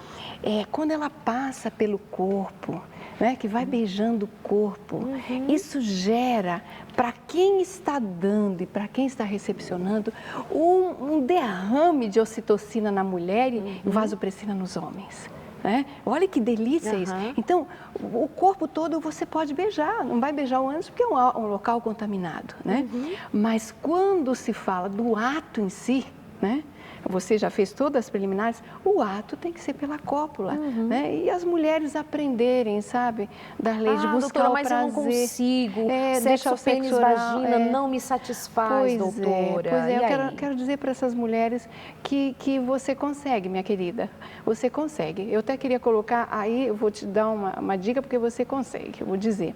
quando ela passa pelo corpo, né, que vai beijando o corpo, isso gera, para quem está dando e para quem está recepcionando, um derrame de ocitocina na mulher e vasopressina nos homens. Né? Olha que delícia isso. Então, o corpo todo você pode beijar, não vai beijar o ânus porque é um local contaminado, né? Mas quando se fala do ato em si, né? Você já fez todas as preliminares, o ato tem que ser pela cópula, né? E as mulheres aprenderem, sabe, das leis de buscar doutora, o mas prazer. eu não consigo, deixar o pênis, vagina não me satisfaz, doutora. Pois é, eu quero dizer para essas mulheres que você consegue, minha querida, você consegue. Eu até queria colocar aí, eu vou te dar uma dica porque você consegue, eu vou dizer.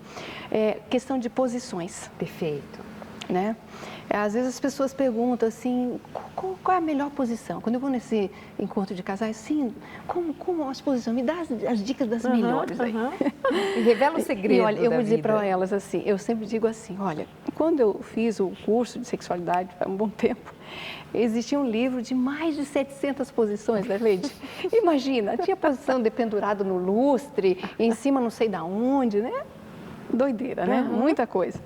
Questão de posições. Perfeito. né? Às vezes as pessoas perguntam assim, qual é a melhor posição? Quando eu vou nesse encontro de casais, assim, como as posições? Me dá as dicas das melhores aí. E revela o segredo. E olha, eu da vou dizer vida. para elas assim, eu sempre digo assim, olha, quando eu fiz o curso de sexualidade há um bom tempo, existia um livro de mais de 700 posições, né, Leide? Imagina, tinha posição dependurado no lustre, em cima não sei da onde, né? Doideira, né? Muita coisa.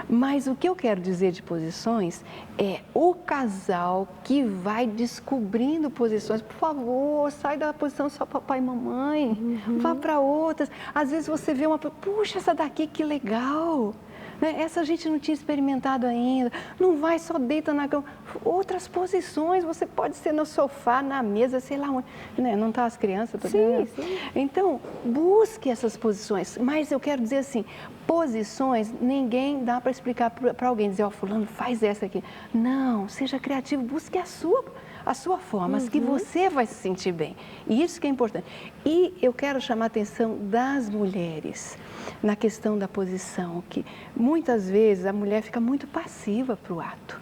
Mas o que eu quero dizer de posições é o casal que vai descobrindo posições. Por favor, sai da posição só papai e mamãe, vá para outras. Às vezes você vê uma, puxa, essa daqui que legal. Né? Essa a gente não tinha experimentado ainda. Não vai só deita na cama. Outras posições, você pode ser no sofá, na mesa, sei lá onde. Né? Não tá as crianças? Sim. Então, busque essas posições. Mas eu quero dizer assim, posições, ninguém dá para explicar para alguém, dizer, ó, fulano, faz essa aqui. Não, seja criativo, busque a sua forma, que você vai se sentir bem. E isso que é importante. E eu quero chamar a atenção das mulheres na questão da posição, que muitas vezes a mulher fica muito passiva para o ato.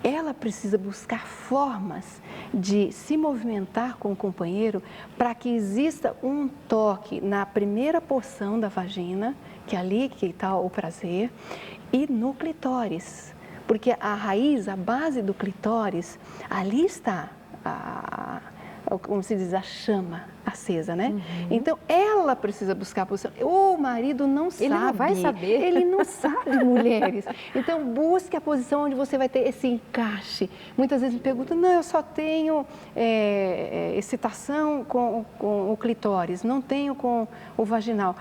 Ela precisa buscar formas de se movimentar com o companheiro para que exista um toque na primeira porção da vagina, que é ali que está o prazer, e no clitóris. Porque a raiz, a base do clitóris, ali está como se diz, a chama acesa, né? Então, ela precisa buscar a posição. O marido não sabe. Ele não vai saber. Ele não sabe, mulheres. Então, busque a posição onde você vai ter esse encaixe. Muitas vezes me perguntam, não, eu só tenho excitação com o clitóris, não tenho com o vaginal.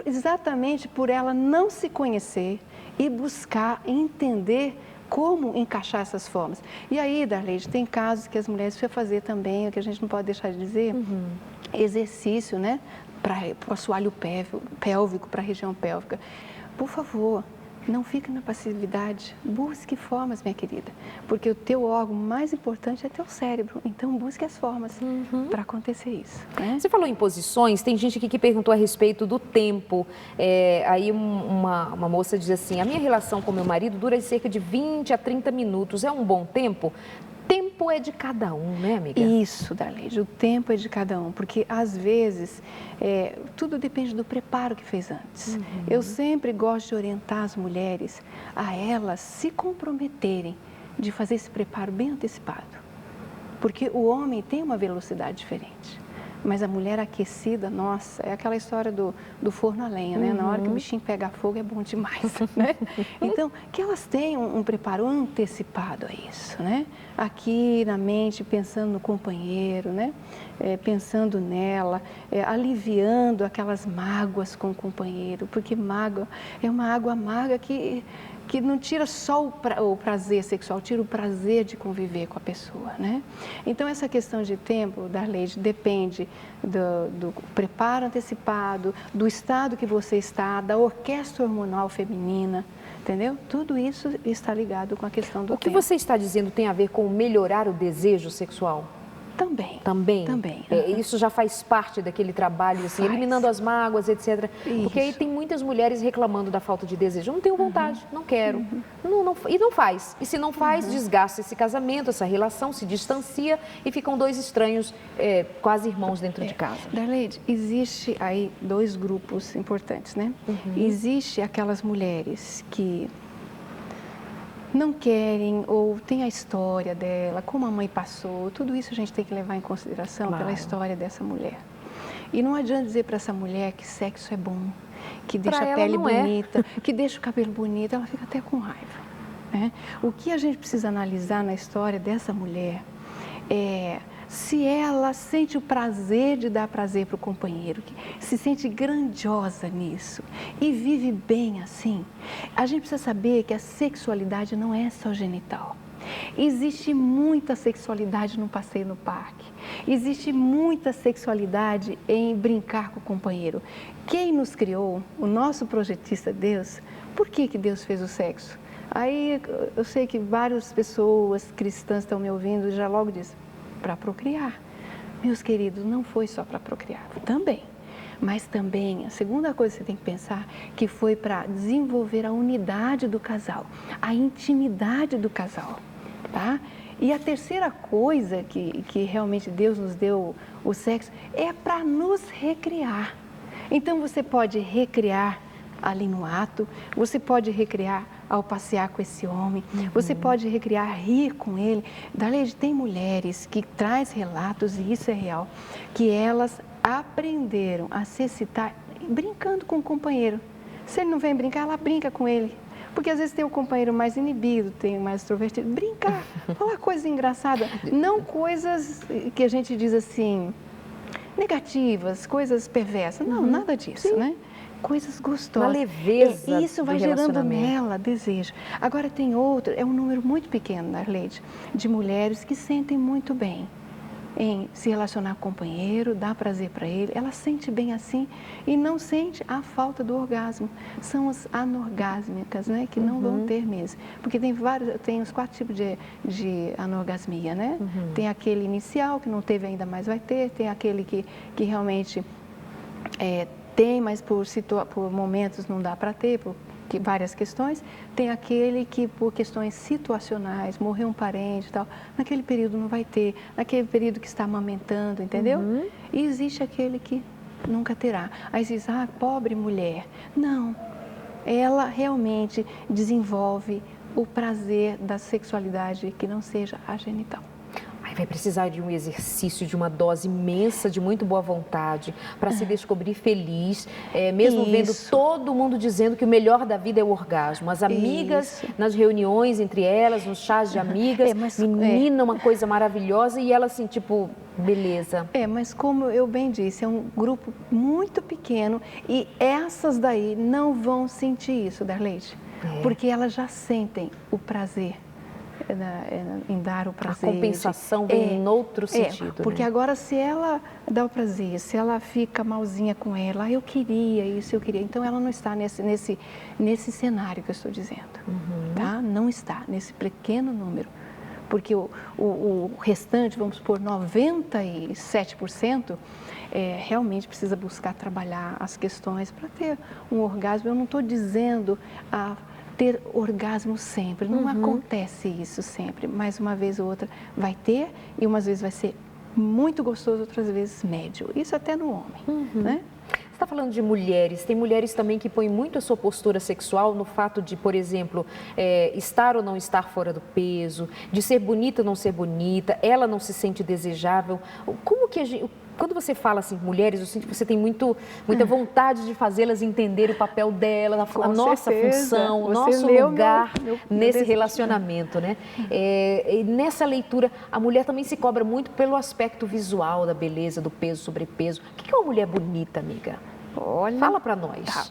Exatamente por ela não se conhecer e buscar entender como encaixar essas formas. E aí, Darleide, tem casos que as mulheres precisam fazer também, o que a gente não pode deixar de dizer, exercício, né, para o assoalho pélvico, para a região pélvica. Por favor, não fique na passividade, busque formas, minha querida, porque o teu órgão mais importante é teu cérebro, então busque as formas para acontecer isso. Né? Você falou em posições, tem gente aqui que perguntou a respeito do tempo. Aí uma moça diz assim, a minha relação com meu marido dura de cerca de 20 a 30 minutos, é um bom tempo? Tempo é de cada um, né, amiga? Isso, Darleide, o tempo é de cada um, porque às vezes tudo depende do preparo que fez antes. Eu sempre gosto de orientar as mulheres a elas se comprometerem de fazer esse preparo bem antecipado, porque o homem tem uma velocidade diferente. Mas a mulher aquecida, nossa, é aquela história do forno a lenha, né? Na hora que o bichinho pega fogo é bom demais, né? Então, que elas tenham um preparo antecipado a isso, né? Aqui na mente, pensando no companheiro, né? Pensando nela, aliviando aquelas mágoas com o companheiro, porque mágoa é uma água amarga que não tira só o prazer sexual, tira o prazer de conviver com a pessoa, né? Então, essa questão de tempo, Darleide, depende do preparo antecipado, do estado que você está, da orquestra hormonal feminina, entendeu? Tudo isso está ligado com a questão do tempo. O que você está dizendo tem a ver com melhorar o desejo sexual? Também. Isso já faz parte daquele trabalho, assim, eliminando as mágoas, etc. Isso. Porque aí tem muitas mulheres reclamando da falta de desejo. Eu não tenho vontade, não quero. E não faz. E se não faz, desgasta esse casamento, essa relação, se distancia e ficam dois estranhos, quase irmãos dentro de casa. Darleide, existe aí dois grupos importantes, né? Existe aquelas mulheres que não querem ou tem a história dela, como a mãe passou, tudo isso a gente tem que levar em consideração pela história dessa mulher. E não adianta dizer para essa mulher que sexo é bom, que deixa a pele bonita, que deixa o cabelo bonito, ela fica até com raiva. Né? O que a gente precisa analisar na história dessa mulher é se ela sente o prazer de dar prazer para o companheiro, que se sente grandiosa nisso e vive bem assim. A gente precisa saber que a sexualidade não é só genital. Existe muita sexualidade no passeio no parque. Existe muita sexualidade em brincar com o companheiro. Quem nos criou, o nosso projetista Deus, por que Deus fez o sexo? Aí eu sei que várias pessoas cristãs estão me ouvindo e já logo dizem, para procriar. Meus queridos, não foi só para procriar, também. Mas também, a segunda coisa que você tem que pensar, que foi para desenvolver a unidade do casal, a intimidade do casal, tá? E a terceira coisa que realmente Deus nos deu, o sexo, é para nos recriar. Então, você pode recriar ali no ato, você pode recriar ao passear com esse homem, você pode recriar, rir com ele. Darleide, tem mulheres que traz relatos, e isso é real, que elas aprenderam a se excitar brincando com o companheiro. Se ele não vem brincar, ela brinca com ele. Porque às vezes tem o companheiro mais inibido, tem o mais extrovertido. Brincar, falar coisa engraçada, não coisas que a gente diz assim, negativas, coisas perversas. Não, nada disso, né? Coisas gostosas. Uma leveza isso vai gerando nela desejo. Agora tem outro, é um número muito pequeno, Darleide, de mulheres que sentem muito bem em se relacionar com o companheiro, dar prazer para ele. Ela sente bem assim e não sente a falta do orgasmo. São as anorgásmicas, né, que não vão ter mesmo. Porque tem os 4 tipos de anorgasmia, né? Tem aquele inicial, que não teve ainda, mais vai ter. Tem aquele que realmente tem, mas por momentos não dá para ter, por várias questões. Tem aquele que por questões situacionais, morreu um parente e tal, naquele período não vai ter, naquele período que está amamentando, entendeu? E existe aquele que nunca terá. Aí você diz, pobre mulher. Não, ela realmente desenvolve o prazer da sexualidade que não seja a genital. Vai precisar de um exercício, de uma dose imensa, de muito boa vontade, para se descobrir feliz, mesmo vendo todo mundo dizendo que o melhor da vida é o orgasmo. As amigas, nas reuniões entre elas, nos chás de amigas, menina, uma coisa maravilhosa, e ela assim, tipo, beleza. Mas como eu bem disse, é um grupo muito pequeno e essas daí não vão sentir isso, Darleide, porque elas já sentem o prazer. Em dar o prazer. A compensação vem em outro sentido. Porque agora, se ela dá o prazer, se ela fica malzinha com ela, eu queria isso, eu queria. Então, ela não está nesse cenário que eu estou dizendo. Tá? Não está nesse pequeno número. Porque o restante, vamos supor, 97%, realmente precisa buscar trabalhar as questões para ter um orgasmo. Eu não estou dizendo ter orgasmo sempre, não acontece isso sempre, mas uma vez ou outra vai ter e umas vezes vai ser muito gostoso, outras vezes médio, isso até no homem, né? Você está falando de mulheres, tem mulheres também que põem muito a sua postura sexual no fato de, por exemplo, estar ou não estar fora do peso, de ser bonita ou não ser bonita, ela não se sente desejável. Como que a gente... Quando você fala assim, mulheres, eu sinto que você tem muita vontade de fazê-las entender o papel delas, a nossa função, o nosso lugar nesse relacionamento, né? E nessa leitura, a mulher também se cobra muito pelo aspecto visual da beleza, do peso, sobrepeso. O que é uma mulher bonita, amiga? Olha, fala para nós. Tá.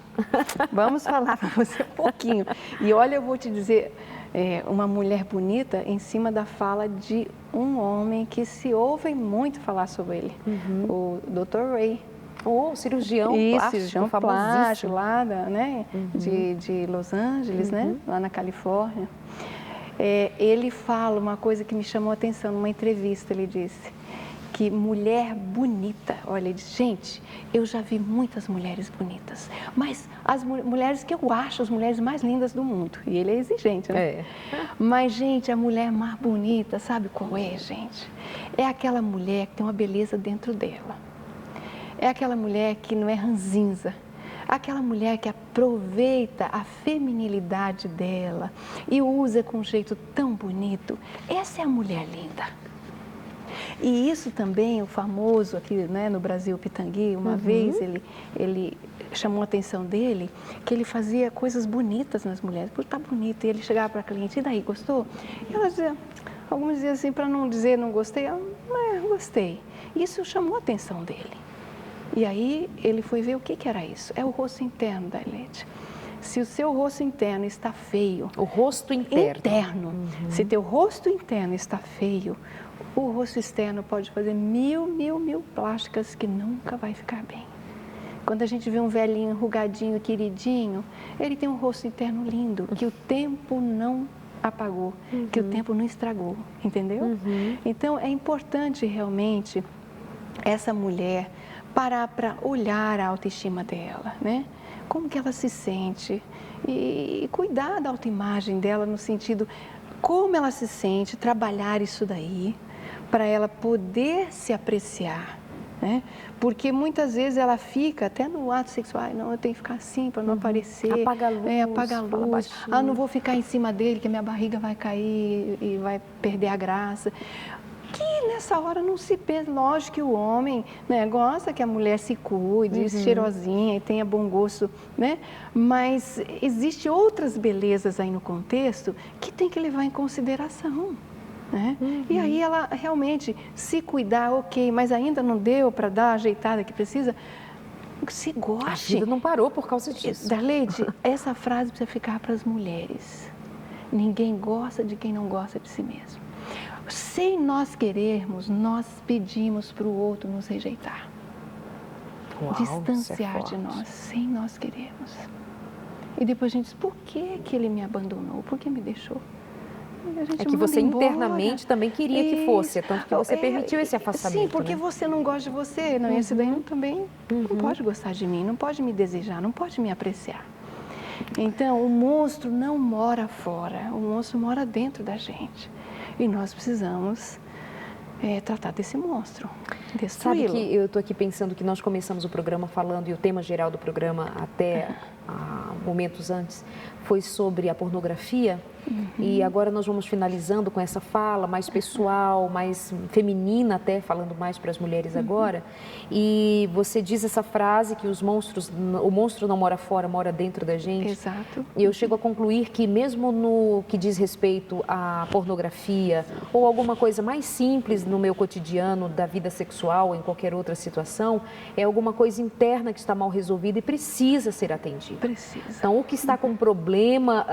Vamos falar para você um pouquinho. E olha, eu vou te dizer, uma mulher bonita em cima da fala de um homem que se ouve muito falar sobre ele, o Dr. Ray. Cirurgião plástico, cirurgião plástico lá de Los Angeles, né? Lá na Califórnia. Ele fala uma coisa que me chamou a atenção numa entrevista, ele disse que mulher bonita, olha, ele diz, gente, eu já vi muitas mulheres bonitas, mas as mulheres que eu acho as mulheres mais lindas do mundo, e ele é exigente, né? Mas, gente, a mulher mais bonita, sabe qual é, gente? É aquela mulher que tem uma beleza dentro dela, é aquela mulher que não é ranzinza, aquela mulher que aproveita a feminilidade dela e usa com um jeito tão bonito. Essa é a mulher linda. E isso também, o famoso aqui, né, no Brasil, Pitangui, uma vez ele chamou a atenção dele, que ele fazia coisas bonitas nas mulheres, porque tá bonito, e ele chegava para a cliente, e daí, gostou? E ela dizia, algumas diziam assim, para não dizer não gostei, gostei. Isso chamou a atenção dele. E aí ele foi ver o que era isso, é o rosto interno da Darleide. Se o seu rosto interno está feio... O rosto interno. Se teu rosto interno está feio, o rosto externo pode fazer mil plásticas que nunca vai ficar bem. Quando a gente vê um velhinho enrugadinho, queridinho, ele tem um rosto interno lindo, que o tempo não apagou, que o tempo não estragou, entendeu? Então, é importante realmente essa mulher parar para olhar a autoestima dela, né? Como que ela se sente e cuidar da autoimagem dela no sentido como ela se sente, trabalhar isso daí para ela poder se apreciar, né? Porque muitas vezes ela fica até no ato sexual, não, eu tenho que ficar assim para não aparecer. Apaga a luz. Apaga a luz. Ah, não vou ficar em cima dele que a minha barriga vai cair e vai perder a graça. Que nessa hora não se pensa, lógico que o homem, né, gosta que a mulher se cuide, cheirosinha e tenha bom gosto, né? Mas existe outras belezas aí no contexto que tem que levar em consideração, né? E aí ela realmente se cuidar, ok, mas ainda não deu para dar a ajeitada que precisa, se goste. A vida não parou por causa disso. Darleide, essa frase precisa ficar para as mulheres. Ninguém gosta de quem não gosta de si mesmo. Sem nós querermos, nós pedimos para o outro nos rejeitar. Uau, distanciar de nós, sem nós querermos. E depois a gente diz, por que ele me abandonou? Por que me deixou? É que você internamente também queria que fosse, tanto que você permitiu esse afastamento. Sim, porque você não gosta de você, não, esse daí também não pode gostar de mim, não pode me desejar, não pode me apreciar. Então, o monstro não mora fora, o monstro mora dentro da gente. E nós precisamos tratar desse monstro, destruí-lo. Sabe que eu estou aqui pensando que nós começamos o programa falando, e o tema geral do programa até momentos antes, foi sobre a pornografia. E agora nós vamos finalizando com essa fala mais pessoal, mais feminina até, falando mais para as mulheres agora. E você diz essa frase que o monstro não mora fora, mora dentro da gente. Exato. E eu chego a concluir que mesmo no que diz respeito à pornografia ou alguma coisa mais simples no meu cotidiano da vida sexual, em qualquer outra situação, é alguma coisa interna que está mal resolvida e precisa ser atendida. Precisa. Então, o que está com problema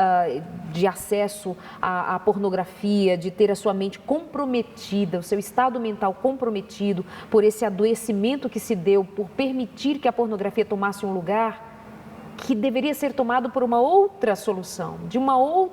de acesso à pornografia, de ter a sua mente comprometida, o seu estado mental comprometido por esse adoecimento que se deu, por permitir que a pornografia tomasse um lugar que deveria ser tomado por uma outra solução,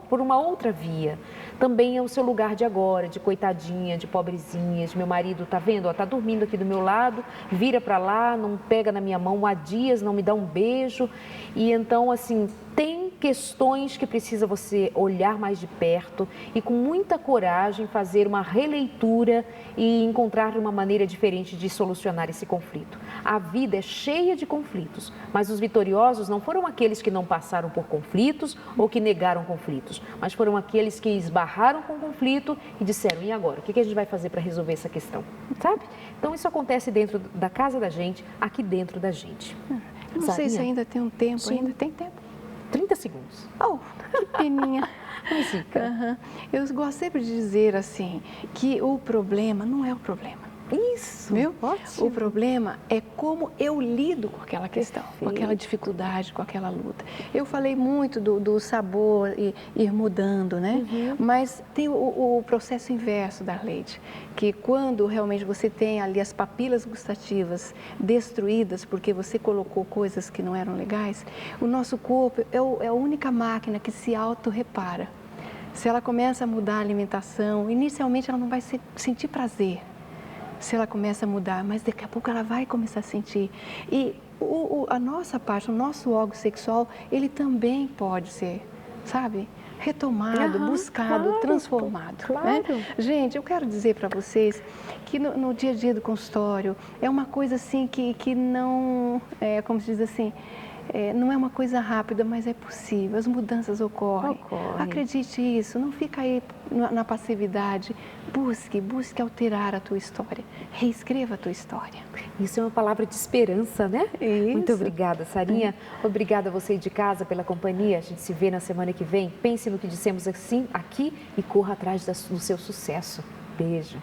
por uma outra via. Também é o seu lugar de agora, de coitadinha, de pobrezinha, de meu marido, tá vendo? Tá dormindo aqui do meu lado, vira para lá, não pega na minha mão há dias, não me dá um beijo. E então, assim, tem questões que precisa você olhar mais de perto e com muita coragem fazer uma releitura e encontrar uma maneira diferente de solucionar esse conflito. A vida é cheia de conflitos, mas os vitoriosos não foram aqueles que não passaram por conflitos ou que negaram conflitos, mas foram aqueles que esbarraram com o conflito e disseram, e agora? O que a gente vai fazer para resolver essa questão? Sabe? Então isso acontece dentro da casa da gente, aqui dentro da gente. Eu não sei se ainda tem um tempo, Sim. ainda tem tempo. 30 segundos. Oh, que peninha. Música. Eu gosto sempre de dizer assim, que o problema não é o problema. Isso, viu? Ótimo. O problema é como eu lido com aquela questão, Perfeito. com aquela dificuldade, com aquela luta. Eu falei muito do sabor e ir mudando, né? Mas tem o processo inverso, Darleide, que quando realmente você tem ali as papilas gustativas destruídas porque você colocou coisas que não eram legais, o nosso corpo é a única máquina que se auto-repara. Se ela começa a mudar a alimentação, inicialmente ela não vai sentir prazer. Se ela começa a mudar, mas daqui a pouco ela vai começar a sentir. E a nossa parte, o nosso órgão sexual, ele também pode ser, sabe, retomado, buscado, claro, transformado. Claro. Né? Gente, eu quero dizer para vocês que no dia a dia do consultório é uma coisa assim que não, como se diz assim, não é uma coisa rápida, mas é possível, as mudanças ocorrem. Acredite nisso, não fica aí na passividade, busque alterar a tua história, reescreva a tua história. Isso é uma palavra de esperança, né? Isso. Muito obrigada, Sarinha. Obrigada a você de casa pela companhia, a gente se vê na semana que vem. Pense no que dissemos aqui e corra atrás do seu sucesso. Beijo.